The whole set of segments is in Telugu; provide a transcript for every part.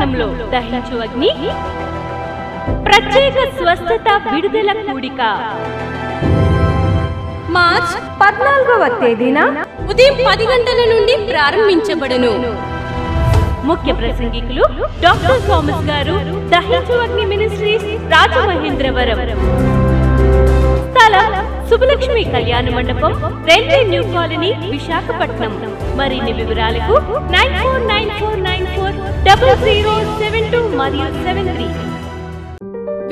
విశాఖపట్నంలో దహించు అగ్ని ప్రత్యేక స్వస్థత విడుదల కూడిక మార్చ్ 14వ తేదీన ఉదయం 10 గంటల నుండి ప్రారంభించబడును. ముఖ్య ప్రసంగికులు డాక్టర్ థామస్ గారు, దహించు అగ్ని మినిస్ట్రీస్, రాజమహేంద్రవరం. స్థలం సుబ్బలక్ష్మి కళ్యాణ మండపం, రైల్వే న్యూ కాలనీ, విశాఖపట్నం. మరిన్ని వివరాలకు 9494940072 మరియు 73.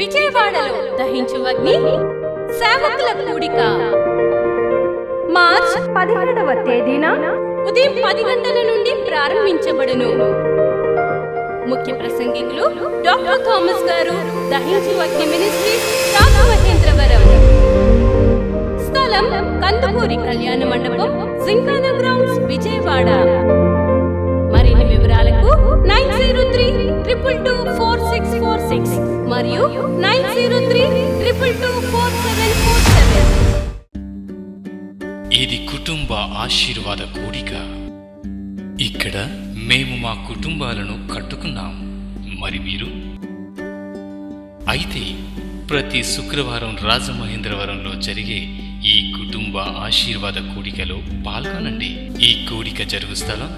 విజయవాడలో దహించు అగ్ని సేవకుల కూడిక మార్చ్ 17వ తేదీన ఉదయం 10 గంటల నుండి ప్రారంభించబడును. ముఖ్య ప్రసంగికులు డాక్టర్ థామస్ గారు, దహించు అగ్ని మినిస్ట్రీస్, రాజమహేంద్రవరం. స్థలం కందుకూరి కళ్యాణ మండపం, జింకానా గ్రౌండ్స్, విజయవాడ. మరిన్ని వివరాలకు 9032224646 మరియు 9032224747. ఇది కుటుంబ ఆశీర్వాద కూడిక. ఇక్కడ మేము మా కుటుంబాలను కట్టుకున్నాం. మరి మీరు? అయితే ప్రతి శుక్రవారం రాజమహేంద్రవరంలో జరిగే ఈ కుటుంబ ఆశీర్వాద కూడికలో పాల్గొనండి. ఈ కూడిక జరుగు స్థలం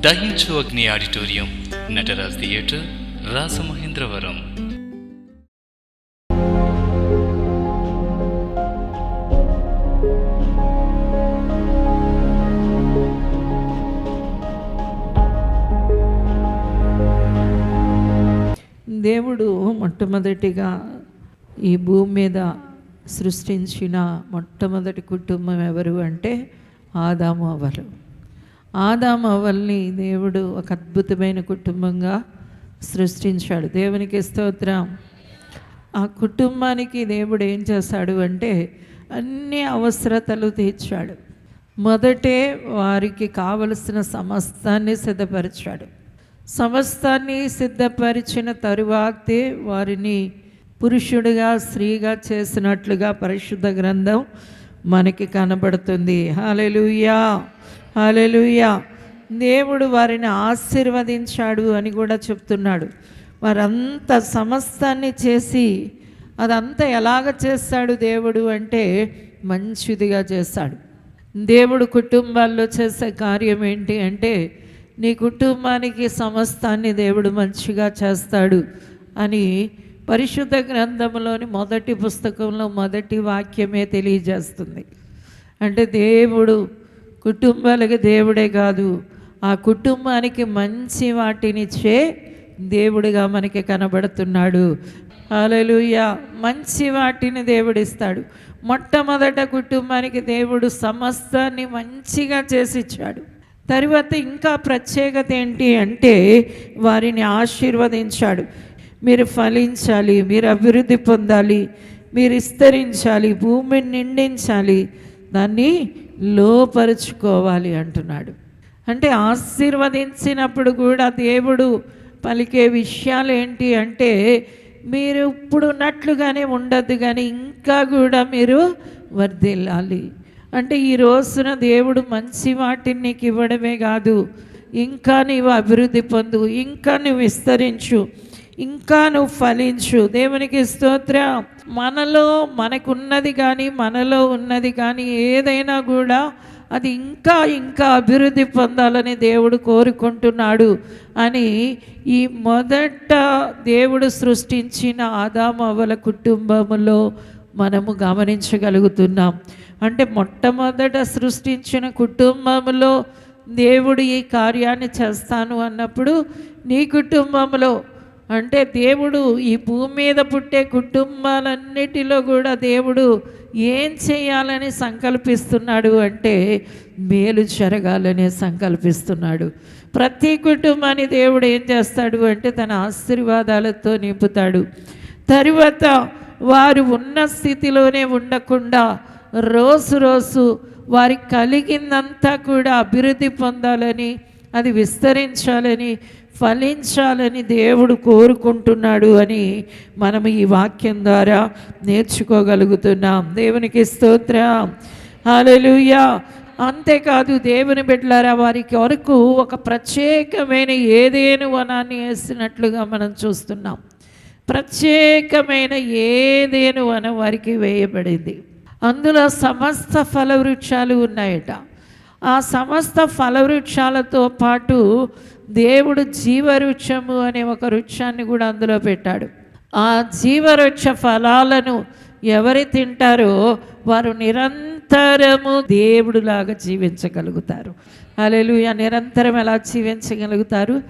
దహించు అగ్ని ఆడిటోరియం, నటరాజ్ థియేటర్, రాజమహేంద్రవరం. దేవుడు మొట్టమొదటిగా ఈ భూమి మీద సృష్టించిన మొట్టమొదటి కుటుంబం ఎవరు అంటే ఆదాము అవ్వలు. ఆదాము అవ్వల్ని దేవుడు ఒక అద్భుతమైన కుటుంబంగా సృష్టించాడు. దేవునికి స్తోత్రం. ఆ కుటుంబానికి దేవుడు ఏం చేశాడు అంటే అన్ని అవసరతలు తీర్చాడు. మొదటే వారికి కావలసిన సమస్తాన్ని సిద్ధపరిచాడు. సమస్తాన్ని సిద్ధపరిచిన తరువాతే వారిని పురుషుడిగా స్త్రీగా చేసినట్లుగా పరిశుద్ధ గ్రంథం మనకి కనబడుతుంది. హల్లెలూయా, హల్లెలూయా. దేవుడు వారిని ఆశీర్వదించాడు అని కూడా చెప్తున్నాడు. వారంతా సమస్తాన్ని చేసి అదంతా ఎలాగ చేస్తాడు దేవుడు అంటే మంచిదిగా చేస్తాడు. దేవుడు కుటుంబాల్లో చేసే కార్యం ఏంటి అంటే నీ కుటుంబానికి సమస్తాన్ని దేవుడు మంచిగా చేస్తాడు అని పరిశుద్ధ గ్రంథంలోని మొదటి పుస్తకంలో మొదటి వాక్యమే తెలియజేస్తుంది. అంటే దేవుడు కుటుంబాలకి దేవుడే కాదు, ఆ కుటుంబానికి మంచి వాటినిచ్చే దేవుడిగా మనకి కనబడుతున్నాడు. హల్లెలూయా. మంచి వాటిని దేవుడిస్తాడు. మొట్టమొదట కుటుంబానికి దేవుడు సమస్తాన్ని మంచిగా చేసిచ్చాడు. తరువాత ఇంకా ప్రత్యేకత ఏంటి అంటే వారిని ఆశీర్వదించాడు. మీరు ఫలించాలి, మీరు అభివృద్ధి పొందాలి, మీరు విస్తరించాలి, భూమిని నిండించాలి, దాన్ని లోపరుచుకోవాలి అంటున్నాడు. అంటే ఆశీర్వదించినప్పుడు కూడా దేవుడు పలికే విషయాలు ఏంటి అంటే మీరు ఇప్పుడు ఉన్నట్లుగానే ఉండద్దు కానీ ఇంకా కూడా మీరు వర్ధిల్లాలి. అంటే ఈ రోజున దేవుడు మంచి వాటిని నీకు ఇవ్వడమే కాదు, ఇంకా నీవు అభివృద్ధి పొందు, ఇంకా నువ్వు విస్తరించు, ఇంకా నువ్వు ఫలించు. దేవునికి స్తోత్రం. మనలో మనకున్నది కానీ మనలో ఉన్నది కానీ ఏదైనా కూడా అది ఇంకా ఇంకా అభివృద్ధి పొందాలని దేవుడు కోరుకుంటున్నాడు అని ఈ మొదట దేవుడు సృష్టించిన ఆదాము అవ్వల కుటుంబములో మనము గమనించగలుగుతున్నాం. అంటే మొట్టమొదట సృష్టించిన కుటుంబంలో దేవుడు ఈ కార్యాన్ని చేస్తాను అన్నప్పుడు నీ కుటుంబంలో అంటే దేవుడు ఈ భూమి మీద పుట్టే కుటుంబాలన్నిటిలో కూడా దేవుడు ఏం చేయాలని సంకల్పిస్తున్నాడు అంటే మేలు జరగాలని సంకల్పిస్తున్నాడు. ప్రతి కుటుంబాన్ని దేవుడు ఏం చేస్తాడు అంటే తన ఆశీర్వాదాలతో నింపుతాడు. తరువాత వారు ఉన్న స్థితిలోనే ఉండకుండా రోజు రోజు వారికి కలిగిందంతా కూడా అభివృద్ధి పొందాలని, అది విస్తరించాలని, ఫలించాలని దేవుడు కోరుకుంటున్నాడు అని మనం ఈ వాక్యం ద్వారా నేర్చుకోగలుగుతున్నాం. దేవునికి స్తోత్రం. హల్లెలూయా. అంతేకాదు దేవుని బిడ్డలారా, వారి కొరకు ఒక ప్రత్యేకమైన ఏదేను వనాన్ని వేసినట్లుగా మనం చూస్తున్నాం. ప్రత్యేకమైన ఏదేను వనం వారికి వేయబడింది. అందులో సమస్త ఫలవృక్షాలు ఉన్నాయట. ఆ సమస్త ఫలవృక్షాలతో పాటు దేవుడు జీవవృక్షము అనే ఒక వృక్షాన్ని కూడా అందులో పెట్టాడు. ఆ జీవవృక్ష ఫలాలను ఎవరు తింటారో వారు నిరంతరము దేవుడులాగా జీవించగలుగుతారు. హల్లెలూయా. నిరంతరం ఎలా జీవించగలుగుతారు?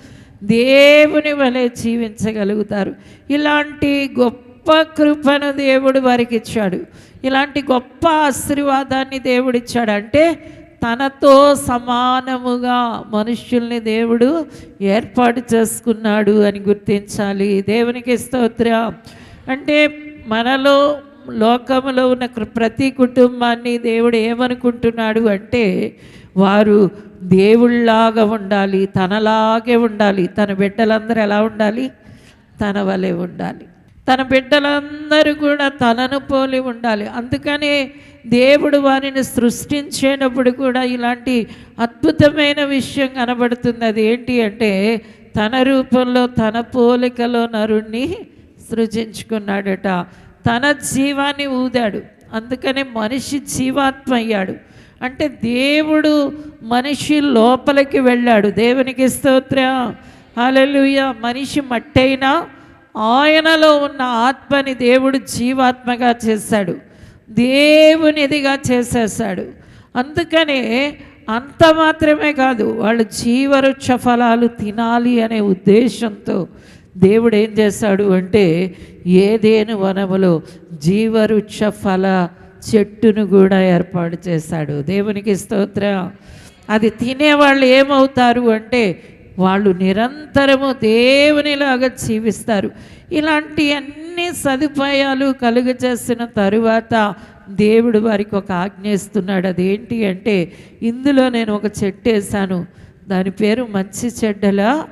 దేవుని వలె జీవించగలుగుతారు. ఇలాంటి గొప్ప కృపను దేవుడు వారికి ఇచ్చాడు. ఇలాంటి గొప్ప ఆశీర్వాదాన్ని దేవుడు ఇచ్చాడు. అంటే తనతో సమానముగా మనుష్యుల్ని దేవుడు ఏర్పాటు చేసుకున్నాడు అని గుర్తించాలి. దేవునికి స్తోత్రం. అంటే మనలో లోకములో ఉన్న ప్రతి కుటుంబాన్ని దేవుడు ఏమనుకుంటున్నాడు అంటే వారు దేవుళ్ళలాగా ఉండాలి, తనలాగే ఉండాలి. తన బిడ్డలందరూ ఎలా ఉండాలి? తన వలె ఉండాలి. తన బిడ్డలందరూ కూడా తనను పోలి ఉండాలి. అందుకనే దేవుడు వారిని సృష్టించేటప్పుడు కూడా ఇలాంటి అద్భుతమైన విషయం కనబడుతుంది. అది ఏంటి అంటే తన రూపంలో తన పోలికలో నరుణ్ణి సృజించుకున్నాడట. తన జీవాన్ని ఊదాడు. అందుకనే మనిషి జీవాత్మ అయ్యాడు. అంటే దేవుడు మనిషి లోపలికి వెళ్ళాడు. దేవునికి స్తోత్రం. హల్లెలూయా. మనిషి మట్టైనా ఆయనలో ఉన్న ఆత్మని దేవుడు జీవాత్మగా చేశాడు, దేవునిదిగా చేసేసాడు. అందుకనే అంత మాత్రమే కాదు, వాళ్ళు జీవవృక్ష ఫలాలు తినాలి అనే ఉద్దేశంతో దేవుడు ఏం చేశాడు అంటే ఏదేను వనములో జీవవృక్ష ఫల చెట్టును కూడా ఏర్పాటు చేశాడు. దేవునికి స్తోత్రం. అది తినేవాళ్ళు ఏమవుతారు అంటే వాళ్ళు నిరంతరము దేవునిలాగా జీవిస్తారు. ఇలాంటి అన్ని సదుపాయాలు కలుగజేసిన తరువాత దేవుడు వారికి ఒక ఆజ్ఞ ఇస్తున్నాడు. అదేంటి అంటే ఇందులో నేను ఒక చెట్టు వేసాను, దాని పేరు మంచి చెడ్డల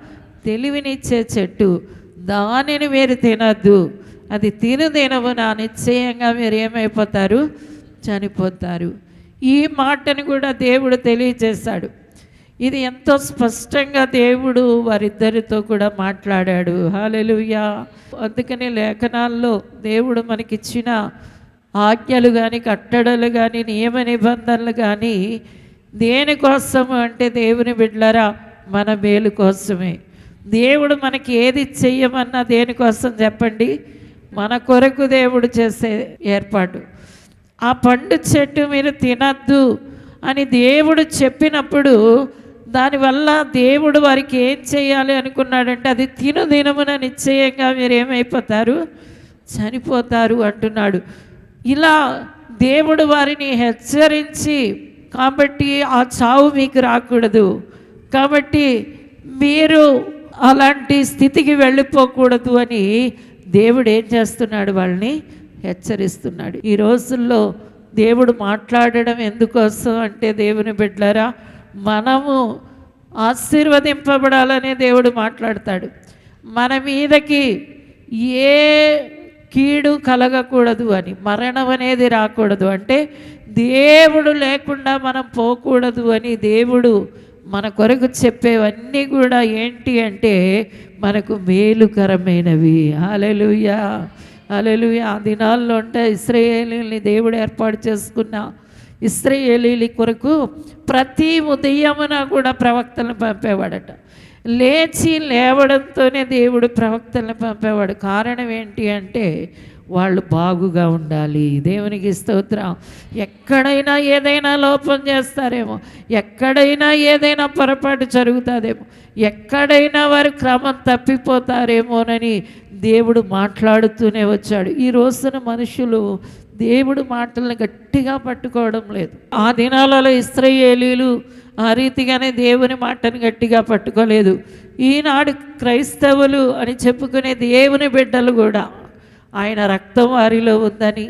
తెలివినిచ్చే చెట్టు. దానిని మీరు తినద్దు, అది తినదినమున నిశ్చయంగా మీరు ఏమైపోతారు? చనిపోతారు. ఈ మాటను కూడా దేవుడు తెలియజేశాడు. ఇది ఎంతో స్పష్టంగా దేవుడు వారిద్దరితో కూడా మాట్లాడాడు. హల్లెలూయా. అందుకని లేఖనాల్లో దేవుడు మనకిచ్చిన ఆజ్ఞలు కానీ కట్టడలు కానీ నియమ నిబంధనలు కానీ దేనికోసము అంటే దేవుని బిడ్డలారా మన మేలు కోసమే. దేవుడు మనకి ఏది చెయ్యమన్నా దేనికోసం చెప్పండి? మన కొరకు దేవుడు చేసే ఏర్పాటు. ఆ పండు చెట్టు మీరు తినద్దు అని దేవుడు చెప్పినప్పుడు దానివల్ల దేవుడు వారికి ఏం చేయాలి అనుకున్నాడంటే అది తినమున నిశ్చయంగా మీరు ఏమైపోతారు? చనిపోతారు అంటున్నాడు. ఇలా దేవుడు వారిని హెచ్చరించి, కాబట్టి ఆ చావు మీకు రాకూడదు, కాబట్టి మీరు అలాంటి స్థితికి వెళ్ళిపోకూడదు అని దేవుడు ఏం చేస్తున్నాడు? వాళ్ళని హెచ్చరిస్తున్నాడు. ఈ రోజుల్లో దేవుడు మాట్లాడడం ఎందుకోసం అంటే దేవుని బిడ్డలారా మనము ఆశీర్వదింపబడాలనే దేవుడు మాట్లాడతాడు. మన మీదకి ఏ కీడు కలగకూడదు అని, మరణం అనేది రాకూడదు అంటే దేవుడు లేకుండా మనం పోకూడదు అని దేవుడు మన కొరకు చెప్పేవన్నీ కూడా ఏంటి అంటే మనకు మేలుకరమైనవి. హల్లెలూయా. హల్లెలూయా. ఆ దినాల్లో అంటే ఇశ్రాయేలీయుల్ని దేవుడు ఏర్పాటు చేసుకున్న ఇశ్రాయేలీయుల కొరకు ప్రతి ఉదయమున కూడా ప్రవక్తలను పంపేవాడట. లేచి లేవడంతోనే దేవుడు ప్రవక్తలను పంపేవాడు. కారణం ఏంటి అంటే వాళ్ళు బాగుగా ఉండాలి. దేవునికి స్తోత్రం. ఎక్కడైనా ఏదైనా లోపం చేస్తారేమో, ఎక్కడైనా ఏదైనా పొరపాటు జరుగుతుందేమో, ఎక్కడైనా వారు క్రమం తప్పిపోతారేమోనని దేవుడు మాట్లాడుతూనే వచ్చాడు. ఈ రోజున మనుషులు దేవుడు మాటలను గట్టిగా పట్టుకోవడం లేదు. ఆ దినాలలో ఇశ్రాయేలీయులు ఆ రీతిగానే దేవుని మాటను గట్టిగా పట్టుకోలేదు. ఈనాడు క్రైస్తవులు అని చెప్పుకునే దేవుని బిడ్డలు కూడా ఆయన రక్తం వారిలో ఉందని,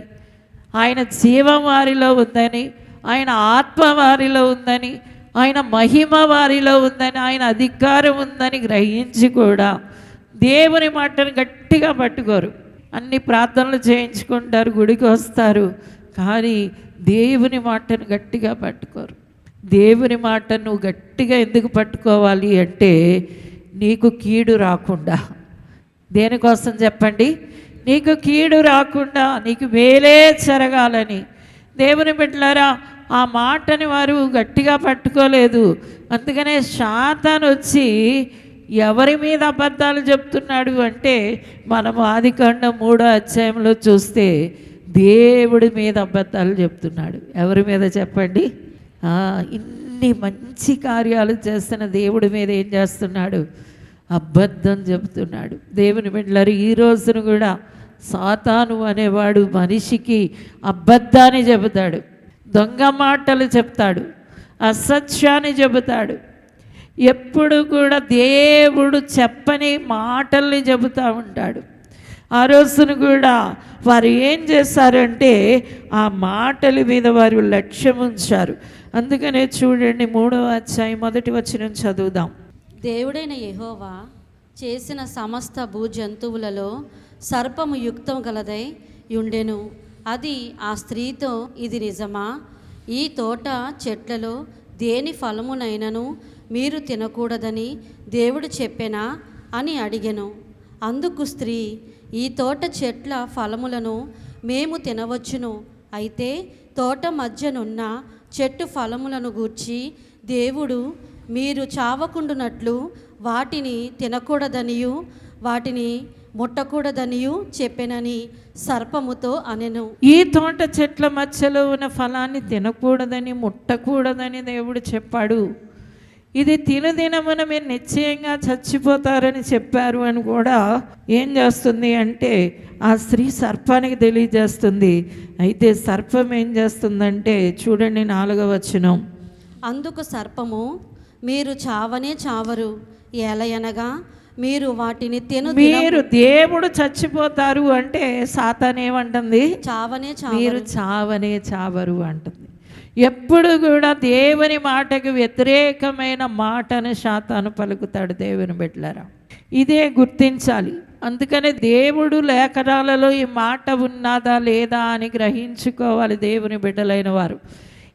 ఆయన జీవం వారిలో ఉందని, ఆయన ఆత్మ వారిలో ఉందని, ఆయన మహిమ వారిలో ఉందని, ఆయన అధికారం ఉందని గ్రహించి కూడా దేవుని మాటను గట్టిగా పట్టుకోరు. అన్ని ప్రార్థనలు చేయించుకుంటారు, గుడికి వస్తారు, కానీ దేవుని మాటను గట్టిగా పట్టుకోరు. దేవుని మాట నువ్వు గట్టిగా ఎందుకు పట్టుకోవాలి అంటే నీకు కీడు రాకుండా. దేనికోసం చెప్పండి? నీకు కీడు రాకుండా, నీకు మేలే జరగాలని. దేవుని బిడ్డలారా, ఆ మాటని వారు గట్టిగా పట్టుకోలేదు. అందుకనే సాతాను వచ్చి ఎవరి మీద అబద్ధాలు చెప్తున్నాడు అంటే, మనము ఆదికాండం 3వ అధ్యాయంలో చూస్తే దేవుడి మీద అబద్ధాలు చెప్తున్నాడు. ఎవరి మీద చెప్పండి? ఇన్ని మంచి కార్యాలు చేస్తున్న దేవుడి మీద ఏం చేస్తున్నాడు? అబద్ధం చెబుతున్నాడు. దేవుని బిడ్డలారు, ఈ రోజున కూడా సాతాను అనేవాడు మనిషికి అబద్ధాన్ని చెబుతాడు, దొంగ మాటలు చెప్తాడు, అసత్యాన్ని చెబుతాడు. ఎప్పుడు కూడా దేవుడు చెప్పని మాటల్ని చెబుతూ ఉంటాడు. ఆ రోజున కూడా వారు ఏం చేశారంటే ఆ మాటల మీద వారు లక్ష్యం ఉంచారు. అందుకనే చూడండి 3వ అధ్యాయం 1వ వచనం చదువుదాం. దేవుడైన యెహోవా చేసిన సమస్త భూజంతువులలో సర్పము యుక్తం గలదై ఉండెను. అది ఆ స్త్రీతో, ఇది నిజమా? ఈ తోట చెట్లలో దేని ఫలమునైనను మీరు తినకూడదని దేవుడు చెప్పెనా అని అడిగెను. అందుకు స్త్రీ, ఈ తోట చెట్ల ఫలములను మేము తినవచ్చును. అయితే తోట మధ్యనున్న చెట్టు ఫలములను గూర్చి దేవుడు మీరు చావకుండునట్లు వాటిని తినకూడదనియు వాటిని ముట్టకూడదనియు చెప్పెనని సర్పముతో అనెను. ఈ తోట చెట్ల మధ్యలో ఉన్న ఫలాన్ని తినకూడదని, ముట్టకూడదని దేవుడు చెప్పాడు. ఇది తినదినమున మీరు నిశ్చయంగా చచ్చిపోతారని చెప్పారు అని కూడా ఏం చేస్తుంది అంటే ఆ స్త్రీ సర్పానికి తెలియజేస్తుంది. అయితే సర్పం ఏం చేస్తుందంటే చూడండి 4వ వచనం. అందుకు సర్పము, మీరు చావనే చావరు, ఏలయనగా మీరు వాటిని మీరు దేవుడు చచ్చిపోతారు అంటే సాతాను ఏమంటుంది? చావనే మీరు చావనే చావరు అంటుంది. ఎప్పుడు కూడా దేవుని మాటకు వ్యతిరేకమైన మాటను సాతాను పలుకుతాడు. దేవుని బిడ్డలారా, ఇదే గుర్తించాలి. అందుకనే దేవుడు లేఖనాలలో ఈ మాట ఉన్నదా లేదా అని గ్రహించుకోవాలి. దేవుని బిడ్డలైన వారు,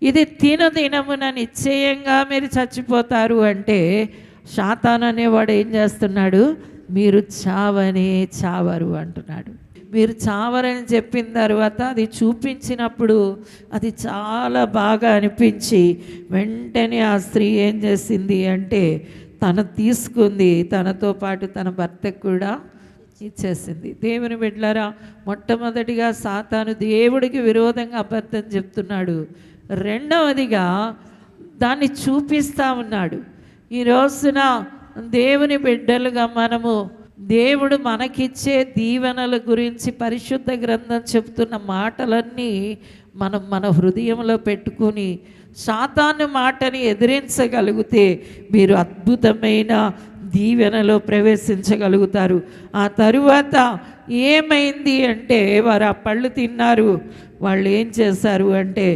ఇది తినదినమున నిశ్చయంగా మీరు చచ్చిపోతారు అంటే సాతాను అనేవాడు ఏం చేస్తున్నాడు? మీరు చావనే చావరు అంటున్నాడు. మీరు చావరని చెప్పిన తర్వాత అది చూపించినప్పుడు అది చాలా బాగా అనిపించి వెంటనే ఆ స్త్రీ ఏం చేసింది అంటే తను తీసుకుంది, తనతో పాటు తన భర్తకు కూడా ఇచ్చేసింది. దేవుని బిడ్డలారా, మొట్టమొదటిగా సాతాను దేవుడికి విరోధంగా అబద్ధం చెప్తున్నాడు. రెండవదిగా దాన్ని చూపిస్తూ ఉన్నాడు. ఈ రోజున దేవుని బిడ్డలుగా మనము దేవుడు మనకిచ్చే దీవెనల గురించి పరిశుద్ధ గ్రంథం చెప్తున్న మాటలన్నీ మనం మన హృదయంలో పెట్టుకుని సాతాను మాటని ఎదిరించగలిగితే మీరు అద్భుతమైన దీవెనలో ప్రవేశించగలుగుతారు. ఆ తరువాత ఏమైంది అంటే వారు ఆ పళ్ళు తిన్నారు. వాళ్ళు ఏం చేశారు అంటే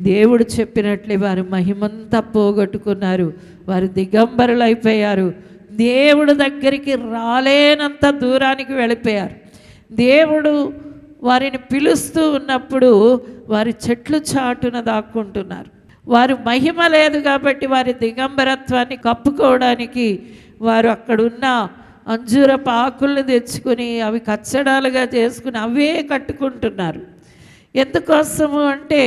దేవుడు చెప్పినట్లే వారు మహిమంతా పోగొట్టుకున్నారు. వారు దిగంబరులు అయిపోయారు. దేవుడు దగ్గరికి రాలేనంత దూరానికి వెళ్ళిపోయారు. దేవుడు వారిని పిలుస్తూ ఉన్నప్పుడు వారి చెట్లు చాటున దాక్కుంటున్నారు. వారు మహిమ లేదు కాబట్టి వారి దిగంబరత్వాన్ని కప్పుకోవడానికి వారు అక్కడున్న అంజూరపు ఆకులను తెచ్చుకొని అవి కచ్చడాలుగా చేసుకుని అవే కట్టుకుంటున్నారు. ఎందుకోసము అంటే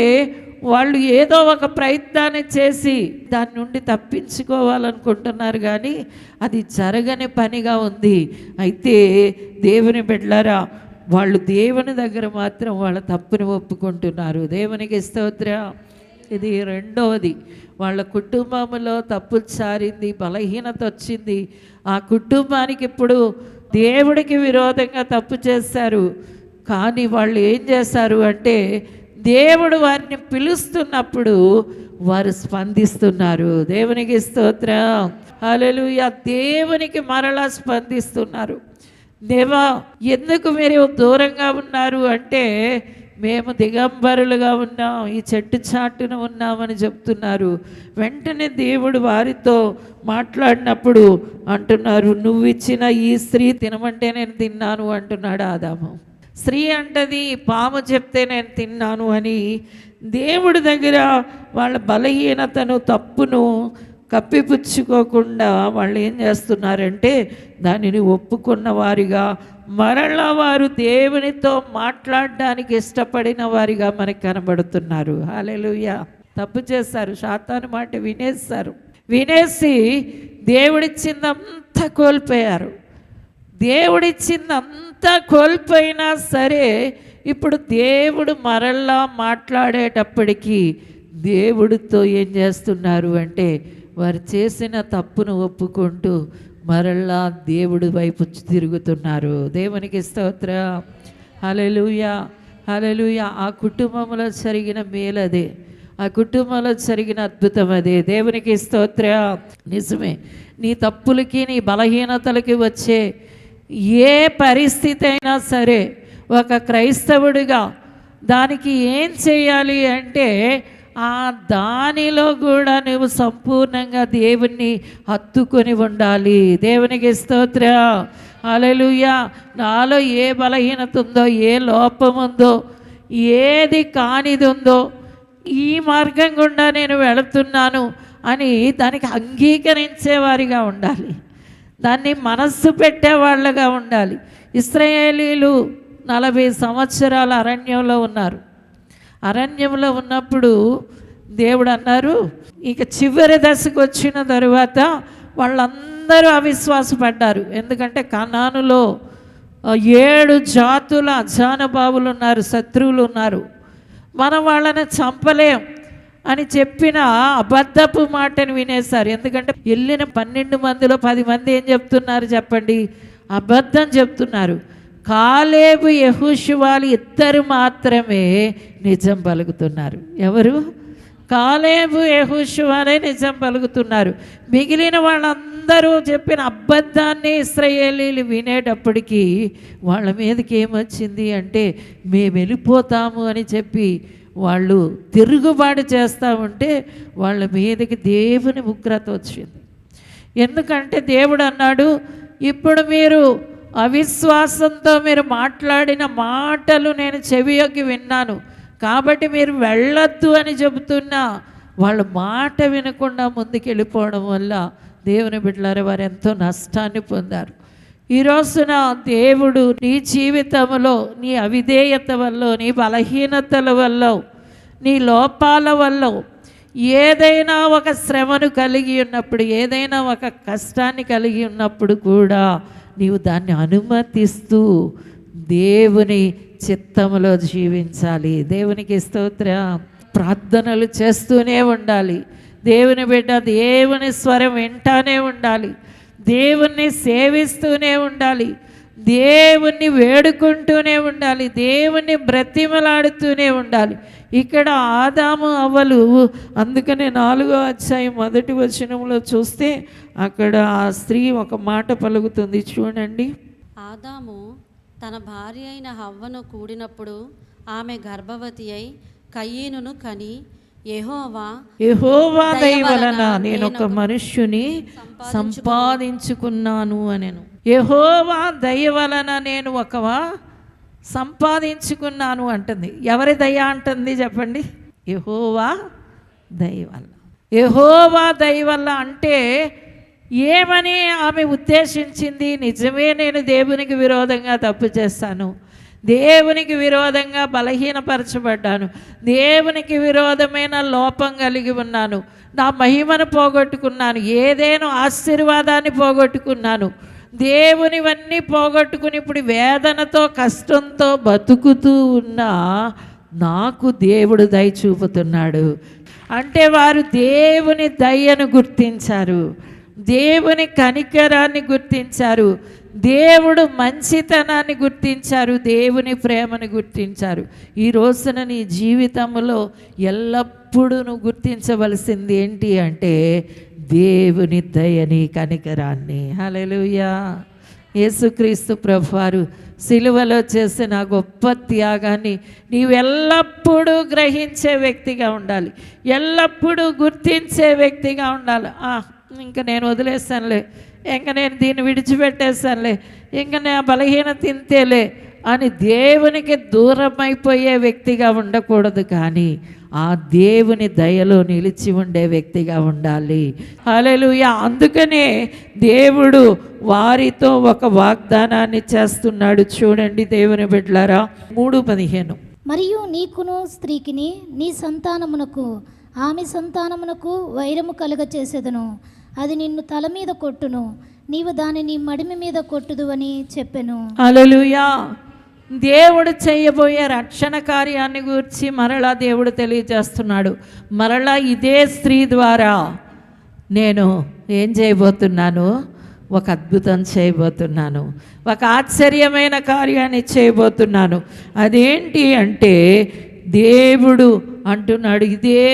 వాళ్ళు ఏదో ఒక ప్రయత్నాన్ని చేసి దాని నుండి తప్పించుకోవాలనుకుంటున్నారు, కానీ అది జరగని పనిగా ఉంది. అయితే దేవుని బిడ్డలారా, వాళ్ళు దేవుని దగ్గర మాత్రం వాళ్ళ తప్పుని ఒప్పుకుంటున్నారు. దేవునికి స్తోత్రం. ఇది రెండవది, వాళ్ళ కుటుంబంలో తప్పు సారింది, బలహీనత వచ్చింది. ఆ కుటుంబానికి ఇప్పుడు దేవుడికి విరోధంగా తప్పు చేశారు. కానీ వాళ్ళు ఏం చేశారు అంటే దేవుడు వారిని పిలుస్తున్నప్పుడు వారు స్పందిస్తున్నారు. దేవునికి స్తోత్రం, హల్లెలూయా. దేవునికి మరలా స్పందిస్తున్నారు. దేవా, ఎందుకు మీరు దూరంగా ఉన్నారు అంటే మేము దిగంబరులుగా ఉన్నాం, ఈ చెట్టు చాటున ఉన్నామని చెప్తున్నారు. వెంటనే దేవుడు వారితో మాట్లాడినప్పుడు అంటున్నారు, నువ్వు ఇచ్చిన ఈ స్త్రీ తినమంటే నేను తిన్నాను అంటున్నాడు ఆదాము. స్త్రీ అంటది పాము చెప్తే నేను తిన్నాను అని. దేవుడి దగ్గర వాళ్ళ బలహీనతను, తప్పును కప్పిపుచ్చుకోకుండా వాళ్ళు ఏం చేస్తున్నారంటే దానిని ఒప్పుకున్న వారిగా, మరలా వారు దేవునితో మాట్లాడడానికి ఇష్టపడిన వారిగా మనకు కనబడుతున్నారు. హల్లెలూయా. తప్పు చేస్తారు, సాతాను మాట వినేసి దేవుడిచ్చిందంతా కోల్పోయారు. దేవుడిచ్చిందంతా కోల్పోయినా సరే ఇప్పుడు దేవుడు మరలా మాట్లాడేటప్పటికీ దేవుడితో ఏం చేస్తున్నారు అంటే వారు చేసిన తప్పును ఒప్పుకుంటూ మరలా దేవుడి వైపు తిరుగుతున్నారు. దేవునికి స్తోత్రం. హల్లెలూయా, హల్లెలూయా. ఆ కుటుంబంలో జరిగిన మేలదే, ఆ కుటుంబంలో జరిగిన అద్భుతం అదే. దేవునికి స్తోత్రం. నిజమే, నీ తప్పులకి నీ బలహీనతలకి వచ్చే ఏ పరిస్థితి అయినా సరే ఒక క్రైస్తవుడిగా దానికి ఏం చేయాలి అంటే దానిలో కూడా నువ్వు సంపూర్ణంగా దేవుణ్ణి హత్తుకొని ఉండాలి. దేవునికి స్తోత్రం. హల్లెలూయా. నాలో ఏ బలహీనత ఉందో, ఏ లోపం ఉందో, ఏది కానిది ఉందో, ఈ మార్గం గుండా నేను వెళుతున్నాను అని దానికి అంగీకరించేవారిగా ఉండాలి, దాన్ని మనస్సు పెట్టేవాళ్ళగా ఉండాలి. ఇశ్రాయేలీలు 40 సంవత్సరాల అరణ్యంలో ఉన్నారు. అరణ్యంలో ఉన్నప్పుడు దేవుడు అన్నారు, ఇక చివరి దశకు వచ్చిన తరువాత వాళ్ళందరూ అవిశ్వాసపడ్డారు. ఎందుకంటే కనానులో 7 జాతుల అజానబావులు ఉన్నారు, శత్రువులు ఉన్నారు. మనం వాళ్ళని చంపలేం అని చెప్పిన అబద్ధపు మాటను వినేశారు. ఎందుకంటే వెళ్ళిన 12 మందిలో 10 మంది ఏం చెప్తున్నారు చెప్పండి? అబద్ధం చెప్తున్నారు. కాలేబు, యెహోషువాలు ఇద్దరు మాత్రమే నిజం పలుకుతున్నారు. ఎవరు? కాలేబు, యెహోషువాలే నిజం పలుకుతున్నారు. మిగిలిన వాళ్ళందరూ చెప్పిన అబద్ధాన్ని ఇశ్రాయేలీలు వినేటప్పటికీ వాళ్ళ మీదకి ఏమొచ్చింది అంటే మేము వెళ్ళిపోతాము అని చెప్పి వాళ్ళు తిరుగుబాటు చేస్తూ ఉంటే వాళ్ళ మీదకి దేవుని ఉగ్రత వచ్చింది. ఎందుకంటే దేవుడు అన్నాడు, ఇప్పుడు మీరు అవిశ్వాసంతో మీరు మాట్లాడిన మాటలు నేను చెవియొగ్గి విన్నాను, కాబట్టి మీరు వెళ్ళొద్దు అని చెబుతున్నా వాళ్ళ మాట వినకుండా ముందుకు వెళ్ళిపోవడం వల్ల దేవుని బిడ్డలారా వారు ఎంతో నష్టాన్ని పొందారు. ఈ రోజున దేవుడు నీ జీవితంలో నీ అవిధేయత వల్ల, నీ బలహీనతల వల్ల, నీ లోపాల వల్ల ఏదైనా ఒక శ్రమను కలిగి ఉన్నప్పుడు, ఏదైనా ఒక కష్టాన్ని కలిగి ఉన్నప్పుడు కూడా నీవు దాన్ని అనుమతిస్తూ దేవుని చిత్తములో జీవించాలి. దేవునికి స్తోత్రం. ప్రార్థనలు చేస్తూనే ఉండాలి. దేవుని బిడ్డ దేవుని స్వరం వింటానే ఉండాలి, దేవుణ్ణి సేవిస్తూనే ఉండాలి, దేవుణ్ణి వేడుకుంటూనే ఉండాలి, దేవుణ్ణి బ్రతిమలాడుతూనే ఉండాలి. ఇక్కడ ఆదాము అవ్వలు, అందుకనే 4వ అధ్యాయం 1వ వచనంలో చూస్తే అక్కడ ఆ స్త్రీ ఒక మాట పలుకుతుంది, చూడండి. ఆదాము తన భార్య అయిన హవ్వను కూడినప్పుడు ఆమె గర్భవతి అయి కయీనును కని, యెహోవా దయ వలన నేను ఒక మనుష్యుని సంపాదించుకున్నాను అనెను. యెహోవా దయ వలన నేను ఒక సంపాదించుకున్నాను అంటుంది. ఎవరి దయ అంటుంది చెప్పండి? యెహోవా దయ వల్ల. యెహోవా దయ వల్ల అంటే ఏమని ఆమె ఉద్దేశించింది? నిజమే, నేను దేవునికి విరోధంగా తప్పు చేస్తాను, దేవునికి విరోధంగా బలహీనపరచబడ్డాను, దేవునికి విరోధమైన లోపం కలిగి ఉన్నాను, నా మహిమను పోగొట్టుకున్నాను, ఏదేను ఆశీర్వాదాన్ని పోగొట్టుకున్నాను, దేవునివన్నీ పోగొట్టుకుని ఇప్పుడు వేదనతో కష్టంతో బతుకుతూ ఉన్నా నాకు దేవుడు దయ చూపుతున్నాడు అంటే వారు దేవుని దయను గుర్తించారు, దేవుని కనికరాన్ని గుర్తించారు, దేవుడు మంచితనాన్ని గుర్తించారు, దేవుని ప్రేమను గుర్తించారు. ఈ రోజున నీ జీవితంలో ఎల్లప్పుడూ నువ్వు గుర్తించవలసింది ఏంటి అంటే దేవుని దయని, కనికరాన్ని. హల్లెలూయా. యేసుక్రీస్తు ప్రభువారు సిలువలో చేసిన గొప్ప త్యాగాన్ని నీవు ఎల్లప్పుడూ గ్రహించే వ్యక్తిగా ఉండాలి, ఎల్లప్పుడూ గుర్తించే వ్యక్తిగా ఉండాలి. ఇంకా నేను వదిలేస్తానులే, ఇంకా నేను దీన్ని విడిచిపెట్టేస్తానులే, ఇంకా నా బలహీనత తింతేలే అని దేవునికి దూరమైపోయే వ్యక్తిగా ఉండకూడదు, కానీ ఆ దేవుని దయలో నిలిచి ఉండే వ్యక్తిగా ఉండాలి. హల్లెలూయా. అందుకనే దేవుడు వారితో ఒక వాగ్దానాన్ని చేస్తున్నాడు. చూడండి దేవుని బిడ్డలారా, 3:15. మరియు నీకును స్త్రీకిని నీ సంతానమునకు ఆమె సంతానమునకు వైరము కలుగ చేసేదను, అది నిన్ను తల మీద కొట్టును, నీవు దానిని మడిమి మీద కొట్టుదు అని చెప్పెను. హల్లెలూయా. దేవుడు చేయబోయే రక్షణ కార్యాన్ని గురించి మరలా దేవుడు తెలియజేస్తున్నాడు. మరలా ఇదే స్త్రీ ద్వారా నేను ఏం చేయబోతున్నాను? ఒక అద్భుతం చేయబోతున్నాను, ఒక ఆశ్చర్యమైన కార్యాన్ని చేయబోతున్నాను. అదేంటి అంటే దేవుడు అంటున్నాడు, ఇదే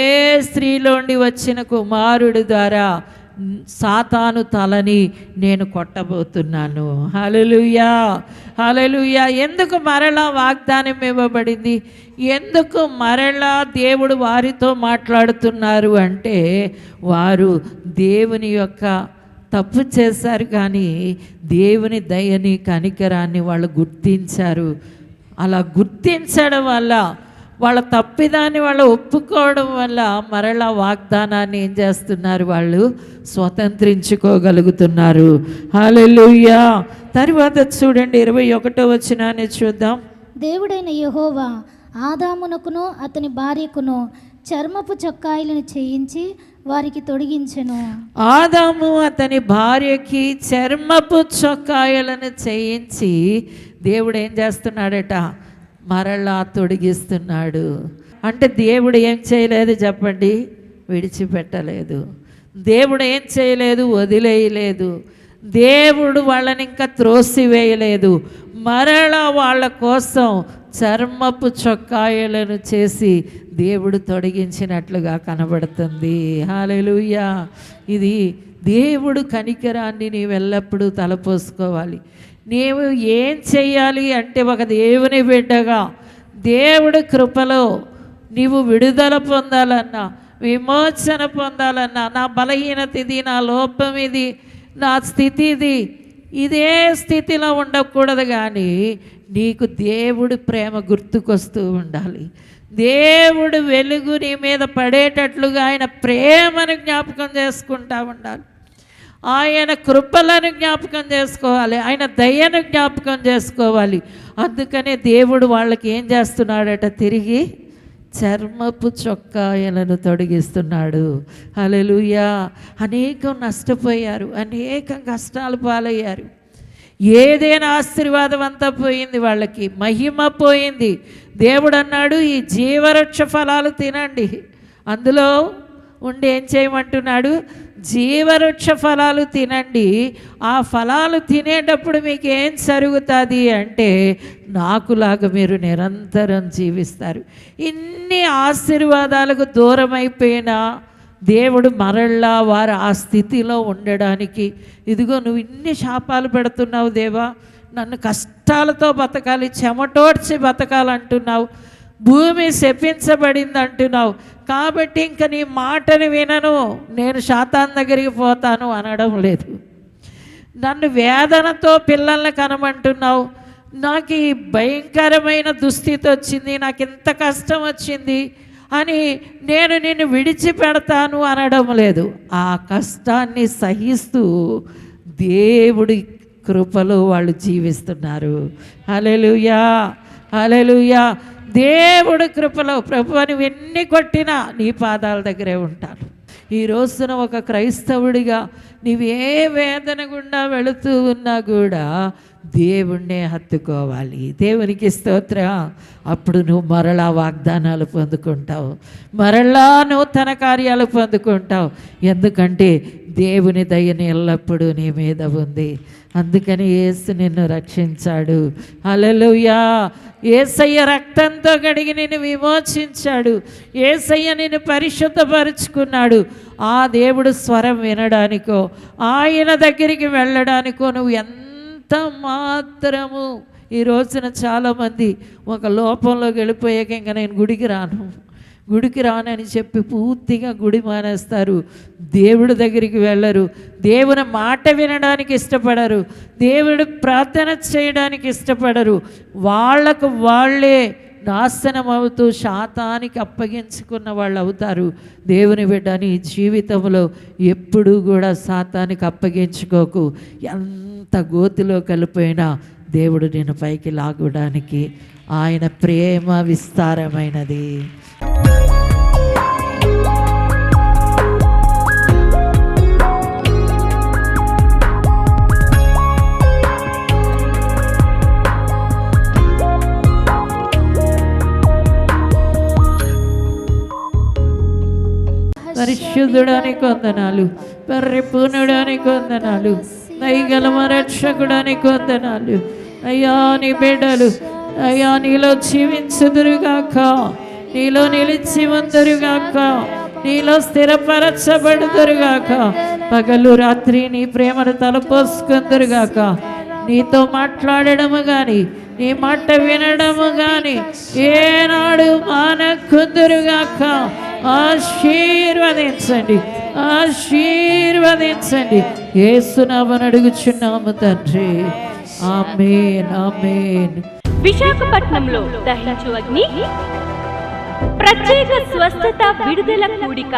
స్త్రీలోండి వచ్చిన కుమారుడి ద్వారా సాతాను తలని నేను కొట్టబోతున్నాను. హల్లెలూయా, హల్లెలూయా. ఎందుకు మరలా వాగ్దానం ఇవ్వబడింది? ఎందుకు మరలా దేవుడు వారితో మాట్లాడుతున్నారు అంటే, వారు దేవుని యొక్క తప్పు చేశారు, కానీ దేవుని దయని కనికరాన్ని వాళ్ళు గుర్తించారు. అలా గుర్తించడం వల్ల, వాళ్ళ తప్పిదాన్ని వాళ్ళు ఒప్పుకోవడం వల్ల మరలా వాగ్దానాన్ని ఏం చేస్తున్నారు? వాళ్ళు స్వతంత్రించుకోగలుగుతున్నారు. హల్లెలూయా. తర్వాత చూడండి 21వ వచనాన్ని చూద్దాం. దేవుడైన యెహోవా ఆదామునకును అతని భార్యకును చర్మపు చొక్కాయిలను చేయించి వారికి తొడిగించెను. ఆదాము అతని భార్యకి చర్మపు చొక్కాయలను చేయించి దేవుడు ఏం చేస్తున్నాడట? మరలా తొడిగిస్తున్నాడు. అంటే దేవుడు ఏం చేయలేదు చెప్పండి? విడిచిపెట్టలేదు. దేవుడు ఏం చేయలేదు? వదిలేయలేదు. దేవుడు వాళ్ళని ఇంకా త్రోసివేయలేదు. మరలా వాళ్ళ కోసం చర్మపు చొక్కాయలను చేసి దేవుడు తొడిగించినట్లుగా కనబడుతుంది. హల్లెలూయా. ఇది దేవుడు కనికరాన్ని నీవు ఎల్లప్పుడూ తలపోసుకోవాలి. నీవు ఏం చెయ్యాలి అంటే, ఒక దేవుని బిడ్డగా దేవుడి కృపలో నీవు విడుదల పొందాలన్నా, విమోచన పొందాలన్నా, నా బలహీనత ఇది, నా లోపం ఇది, నా స్థితి ఇది, ఇదే స్థితిలో ఉండకూడదు, కానీ నీకు దేవుడి ప్రేమ గుర్తుకొస్తూ ఉండాలి. దేవుడు వెలుగు నీ మీద పడేటట్లుగా ఆయన ప్రేమను జ్ఞాపకం చేసుకుంటూ ఉండాలి. ఆయన కృపలను జ్ఞాపకం చేసుకోవాలి. ఆయన దయను జ్ఞాపకం చేసుకోవాలి. అందుకనే దేవుడు వాళ్ళకి ఏం చేస్తున్నాడట? తిరిగి చర్మపు చొక్కాయలను తొడిగిస్తున్నాడు. హల్లెలూయా. అనేకం నష్టపోయారు, అనేకం కష్టాలు పాలయ్యారు. ఏదైనా ఆశీర్వాదం అంతా పోయింది, వాళ్ళకి మహిమ పోయింది. దేవుడు అన్నాడు, ఈ జీవవృక్ష ఫలాలు తినండి. అందులో ఉండి ఏం చేయమంటున్నాడు? జీవవృక్ష ఫలాలు తినండి. ఆ ఫలాలు తినేటప్పుడు మీకు ఏం జరుగుతుంది అంటే, నాకులాగా మీరు నిరంతరం జీవిస్తారు. ఇన్ని ఆశీర్వాదాలకు దూరం అయిపోయినా దేవుడు మరలా వారు ఆ స్థితిలో ఉండడానికి, ఇదిగో నువ్వు ఇన్ని శాపాలు పెడుతున్నావు దేవా, నన్ను కష్టాలతో బతకాలి, చెమటోడ్చి బతకాలంటున్నావు, భూమి శపించబడింది అంటున్నావు, కాబట్టి ఇంక నీ మాటను వినను, నేను సాతాను దగ్గరికి పోతాను అనడం లేదు. నన్ను వేదనతో పిల్లల్ని కనమంటున్నావు, నాకు ఈ భయంకరమైన దుస్థితి వచ్చింది, నాకు ఇంత కష్టం వచ్చింది అని నేను నిన్ను విడిచిపెడతాను అనడం లేదు. ఆ కష్టాన్ని సహిస్తూ దేవుడి కృపలో వాళ్ళు జీవిస్తున్నారు. హల్లెలూయా, హల్లెలూయా. దేవుడి కృపలో ప్రభువుని ఎన్ని కొట్టినా నీ పాదాల దగ్గరే ఉంటాను. ఈ రోజున ఒక క్రైస్తవుడిగా నీవే వేదన గుండా వెళుతూ ఉన్నా కూడా దేవుణ్ణే హత్తుకోవాలి. దేవునికి స్తోత్రం. అప్పుడు నువ్వు మరలా వాగ్దానాలు పొందుకుంటావు, మరలా నూతన కార్యాలు పొందుకుంటావు. ఎందుకంటే దేవుని దయని ఎల్లప్పుడూ నీ మీద ఉంది. అందుకని యేసు నిన్ను రక్షించాడు. హల్లెలూయా. యేసయ్య రక్తంతో కడిగి నిన్ను విమోచించాడు. యేసయ్య నిన్ను పరిశుద్ధపరుచుకున్నాడు. ఆ దేవుడు స్వరం వినడానికో, ఆయన దగ్గరికి వెళ్ళడానికో నువ్వు ఎంత మాత్రము ఈ రోజున చాలామంది ఒక లోపంలోకి వెళ్ళిపోయాక ఇంకా నేను గుడికి రాను, గుడికి రానని చెప్పి పూర్తిగా గుడి మానేస్తారు, దేవుడి దగ్గరికి వెళ్ళరు, దేవుని మాట వినడానికి ఇష్టపడరు, దేవుడు ప్రార్థన చేయడానికి ఇష్టపడరు. వాళ్ళకు వాళ్ళే నాశనం అవుతూ శాతానికి అప్పగించుకున్న వాళ్ళు అవుతారు. దేవుని బిడ్డ, నీ జీవితంలో ఎప్పుడూ కూడా శాతానికి అప్పగించుకోకు. ఎంత గోతిలో కలిపోయినా దేవుడు నేను పైకి లాగడానికి ఆయన ప్రేమ విస్తారమైనది. పరిశుద్ధుడానికి వందనాలు, పరిపూర్ణుడానికి వందనాలు, దయగల రక్షకుడానికి వందనాలు. అయ్యా, నీ బిడ్డలు అయ్యా నీలో జీవించుదురుగాక, నీలో నిలిచి ఉందురుగాక, నీలో స్థిరపరచబడుదురుగాక, పగలు రాత్రి నీ ప్రేమను తలపోసుకుందురుగాక. నీతో మాట్లాడడము కానీ నీ మాట వినడము కానీ ఏనాడు మానకుందురుగాక. ఆశీర్వదించండి, ఆశీర్వదించండి. యేసునామమున అడుగుచున్నాము తండ్రి, ఆమేన్, ఆమేన్. విశాఖపట్నంలో దహించు అగ్ని ప్రత్యేక స్వస్థత విడుదల కూడిక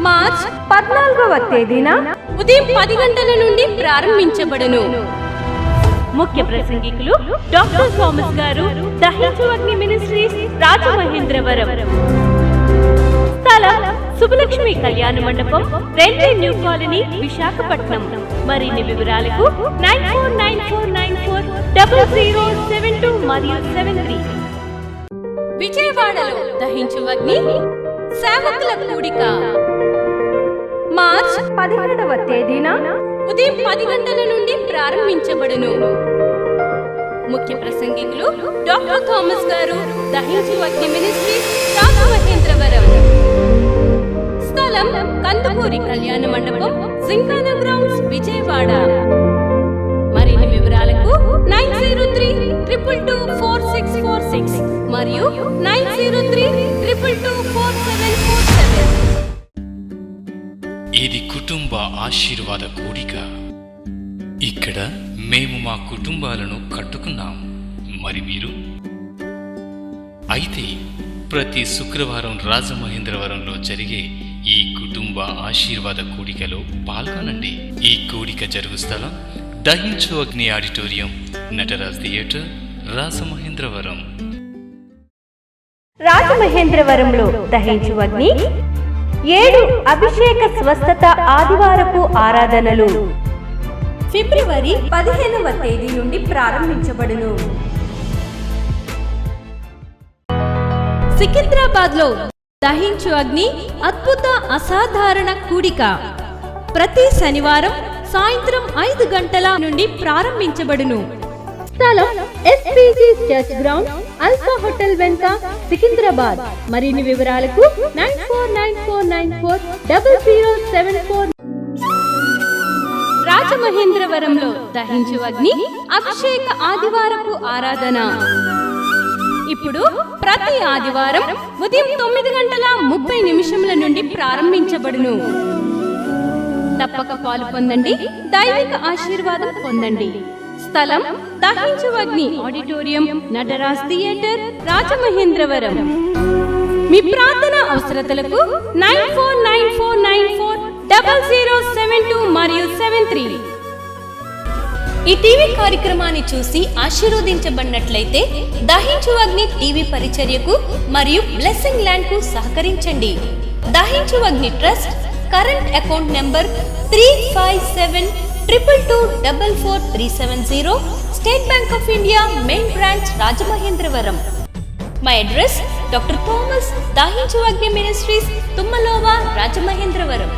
మార్చ్ 14వ తేదీన ఉదయం 10 గంటల నుండి ప్రారంభించబడును. ముఖ్య ప్రసంగికులు డాక్టర్ థామస్ గారు, దహించు అగ్ని మినిస్ట్రీస్, రాజమహేంద్రవరం. స్థలం సుబ్బలక్ష్మి కళ్యాణ మండపం, రైల్వే న్యూ కాలనీ, విశాఖపట్నం. మరిన్ని వివరాలకు 9494940072 మరియు 73. విజయవాడలో దహించు అగ్ని సేవకుల కూడిక మార్చ్ 17వ తేదీన ఉదయం 10 గంటల నుండి ప్రారంభించబడును. ముఖ్య ప్రసంగికులు డాక్టర్ థామస్ గారు, దహించు అగ్ని మినిస్ట్రీస్, రాజమహేంద్రవరం. స్థలం కందుకూరి కళ్యాణ మండపం, జింకానా గ్రౌండ్స్, విజయవాడ. మరిన్ని వివరాలకు 9032224646 మరియు 9032224747. ఇది కుటుంబ ఆశీర్వాద కూడిక. ఇక్కడ మేము మా కుటుంబాలను కట్టుకున్నాం, మరి మీరు? అయితే ప్రతి శుక్రవారం రాజమహేంద్రవరంలో జరిగే ఈ కుటుంబ ఆశీర్వాద కూడికలో పాల్గొనండి. ఈ కూడిక జరుగు స్థలం దహించు అగ్ని ఆడిటోరియం, నటరాజ్ థియేటర్, రాజమహేంద్రవరం. రాజమహేంద్రవరంలో దహించు అగ్ని 7 అభిషేక స్వస్థత ఆదివారపు ఆరాధనలు ఫిబ్రవరి 15వ తేదీ నుండి ప్రారంభించబడును. సికింద్రాబాద్ లో దహించు అగ్ని అద్భుత అసాధారణ కూడిక ప్రతి శనివారం సాయంత్రం 5 గంటల నుండి ప్రారంభించబడును. స్థలం SPG church ground, alpha hotel వెనుక, సికింద్రాబాద్. మరిన్ని వివరాలకు 9494940074. రాజమహేంద్రవరంలో దహించు అగ్ని అభిషేక ఆదివారపు ఆరాధన ఇప్పుడు ప్రతి ఆదివారం ఉదయం 9:30 నుండి ప్రారంభించబడును. తప్పక పాలు పొందండి, దైవిక ఆశీర్వాదం పొందండి. స్థలం దహించు అగ్ని ఆడిటోరియం, నటరాజ్ థియేటర్, రాజమహేంద్రవరం. మీ ప్రార్థన అవసరతలకు 9494940072 మరియు 73. ఈ టీవీ కార్యక్రమాన్ని చూసి ఆశీర్వదించబడినట్లయితే దహించు అగ్ని టీవీ పరిచర్యకు మరియు బ్లెస్సింగ్ ల్యాండ్ కు సహకరించండి. Dahinchu Agni trust current account number 357222444370, State Bank of India, main branch, Rajamahendravaram. My address doctor Thomas, Dahinchu Agni ministries, తుమ్మలోవా, Rajamahendravaram.